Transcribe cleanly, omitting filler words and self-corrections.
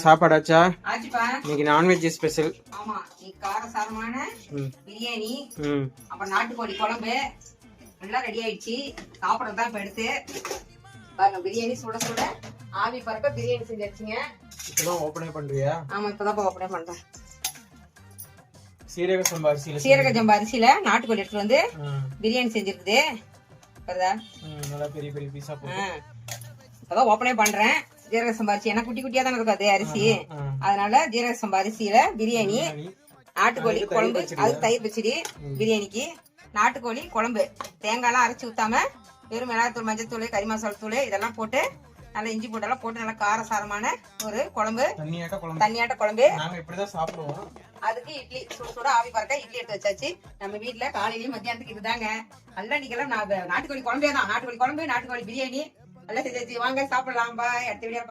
சாப்பாடாச்சா? ஆச்சுப்பா. இன்னைக்கு non veg special. ஆமா, இன்னைக்கு காரசாரமான பிரியாணி, அப்புறம் நாட்டுக்கோழி குழம்பு எல்லாம் ரெடி ஆயிடுச்சு. சாப்பிடறதுதான் இப்ப எடுத்து பாருங்க. பிரியாணி சுட சுட ஆவி பறக்க பிரியாணி செஞ்சாச்சுங்க. இப்பதான் ஓபனே பண்றியா? ஆமா, இப்பதான் ஓபனே பண்றேன். சீரக சம்பா அரிசியில நாட்டுக்கோழி எடுத்து வந்து பிரியாணி செஞ்சிருக்குது. நல்லா பெரிய பெரிய பீஸா போட்டு இப்பதான் ஓபனே பண்றேன். ஜீரக சம்பா அரிசி ஏன்னா குட்டி குட்டியா தானே இருக்காது அரிசி, அதனால ஜீரக சம்பா அரிசியில பிரியாணி, நாட்டுக்கோழி குழம்பு, அதுக்கு தயிர் பச்சடி, பிரியாணிக்கு நாட்டுக்கோழி குழம்பு. தேங்காய் எல்லாம் அரைச்சி ஊத்தாம வெறும் மிளகாத்தூள், மஞ்சள், கறி மசாலா தூள் இதெல்லாம் போட்டு நல்லா இஞ்சி போட்டெல்லாம் போட்டு நல்லா காரசாரமான ஒரு குழம்பு, தண்ணியாட்ட குழம்பு. சாப்பிடுவோம். அதுக்கு இட்லி சுட சுட ஆவி பறக்க இட்லி எடுத்து வச்சாச்சு. நம்ம வீட்டுல காலையிலயும் மத்தியானத்துக்கு இதுதாங்க. நல்லா இன்னைக்கெல்லாம் நாட்டுக்கோழி குழம்பே தான். நாட்டுக்கோழி குழம்பு, நாட்டுக்கோழி பிரியாணி எல்லாம் செஞ்சாச்சு. வாங்க சாப்பிடலாம். பாய். அடுத்த வீடியோ